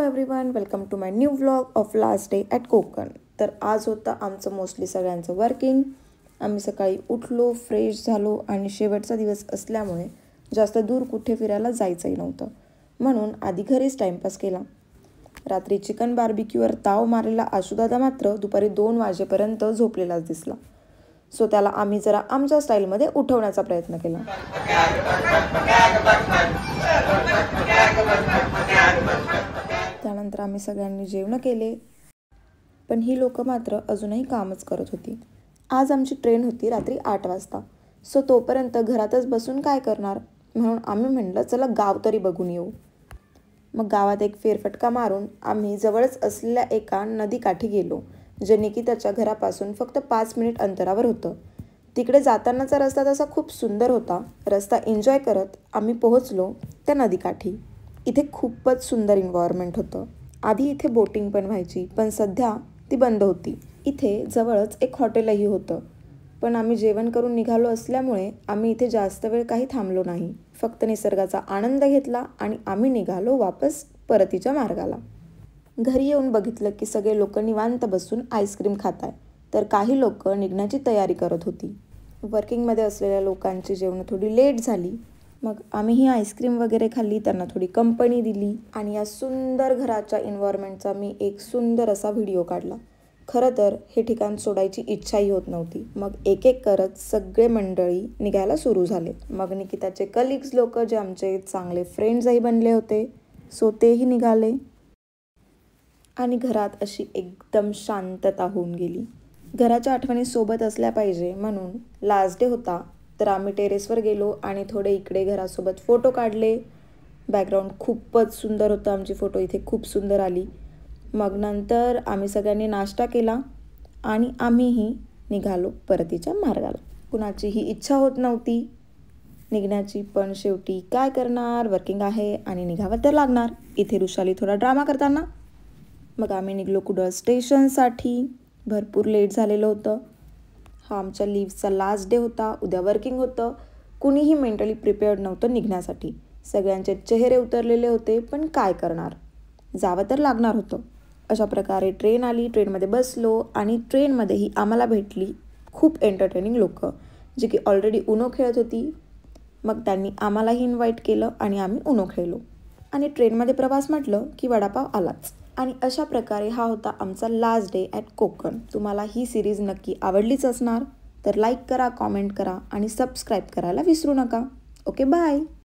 Everyone, welcome to my new vlog of last day at Konkan. तर आज होतं आमचं मोस्टली सगळ्यांचं वर्किंग. आम्ही सकाळी उठलो, फ्रेश झालो आणि शेवटचा दिवस असल्यामुळे जास्त दूर कुठे फिरायला जायचंही नव्हतं, म्हणून आधी घरीच टाईमपास केला. रात्री चिकन बार्बिक्यूवर ताव मारलेला आशुदादा मात्र दुपारी 2 वाजेपर्यंत झोपलेलाच दिसला. सो त्याला आम्ही जरा आमच्या स्टाईलमध्ये उठवण्याचा प्रयत्न केला. त्यानंतर आम्ही सगळ्यांनी जेवण केले, पण ही लोक मात्र अजूनही कामच करत होती. आज आमची ट्रेन होती रात्री 8 वाजता. सो तोपर्यंत घरातच बसून काय करणार, म्हणून आम्ही म्हणलं चला गाव तरी बघून येऊ. मग गावात एक फेरफटका मारून आम्ही जवळच असलेल्या एका नदीकाठी गेलो, जे निकिताच्या घरापासून फक्त 5 मिनिट अंतरावर होतं. तिकडे जातानाचा रस्ता तसा खूप सुंदर होता. रस्ता एन्जॉय करत आम्ही पोहोचलो त्या नदीकाठी. इथे खूपच सुंदर एन्व्हायरमेंट होतं. आधी इथे बोटिंग पण व्हायची, पण सध्या ती बंद होती. इथे जवळच एक हॉटेलही होतं, पण आम्ही जेवण करून निघालो असल्यामुळे आम्ही इथे जास्त वेळ काही थांबलो नाही. फक्त निसर्गाचा आनंद घेतला आणि आम्ही निघालो वापस परतीच्या मार्गाला. घरी येऊन बघितलं की सगळे लोक निवांत बसून आईस्क्रीम खात आहे, तर काही लोक निघण्याची तयारी करत होती. वर्किंगमध्ये असलेल्या लोकांची जेवणं थोडी लेट झाली. मग आम्ही ही आईस्क्रीम वगैरे खाल्ली, त्यांना थोडी कंपनी दिली आणि या सुंदर घराच्या एन्व्हायरमेंटचा मी एक सुंदर असा व्हिडिओ काढला. खरं तर हे ठिकाण सोडायची इच्छाही होत नव्हती. मग एक एक करत सगळे मंडळी निघायला सुरू झाले. मग निकिताचे कलिग्स लोक, जे आमचे चांगले फ्रेंड्सही बनले होते, सो तेही निघाले आणि घरात अशी एकदम शांतता होऊन गेली. घराच्या आठवणी सोबत असल्या पाहिजे म्हणून लास्ट डे होता, तर आम्ही टेरेसवर गेलो आणि थोडे इकडे घरासोबत फोटो काढले. बॅकग्राऊंड खूपच सुंदर होतं, आमची फोटो इथे खूप सुंदर आली. मग नंतर आम्ही सगळ्यांनी नाश्ता केला आणि आम्हीही निघालो परतीच्या मार्गाला. कुणाचीही इच्छा होत नव्हती निघण्याची, पण शेवटी काय करणार, वर्किंग आहे आणि निघावं तर लागणार. इथे ऋषाली थोडा ड्रामा करताना मग आम्ही निघलो कुडाळ स्टेशनसाठी. भरपूर लेट झालेलं होतं. हा आमच्या लिव्हचा लास्ट डे होता. उद्या वर्किंग होतं. कुणीही मेंटली प्रिपेअर्ड नव्हतं निघण्यासाठी. सगळ्यांचे चेहरे उतरलेले होते, पण काय करणार, जावं तर लागणार होतं. अशा प्रकारे ट्रेन आली. ट्रेनमध्ये बसलो आणि ट्रेनमध्येही आम्हाला भेटली खूप एंटरटेनिंग लोक, जी की ऑलरेडी उनो खेळत होती. मग त्यांनी आम्हालाही इन्व्हाइट केलं आणि आम्ही उनो खेळलो. आणि ट्रेनमध्ये प्रवास म्हटलं की वडापाव आलाच. आणि अशा प्रकारे हा होता आमचा लास्ट डे ॲट कोकण. तुम्हाला ही सिरीज नक्की आवडलीच असणार, तर लाईक करा, कॉमेंट करा आणि सबस्क्राईब करायला विसरू नका. Okay, bye.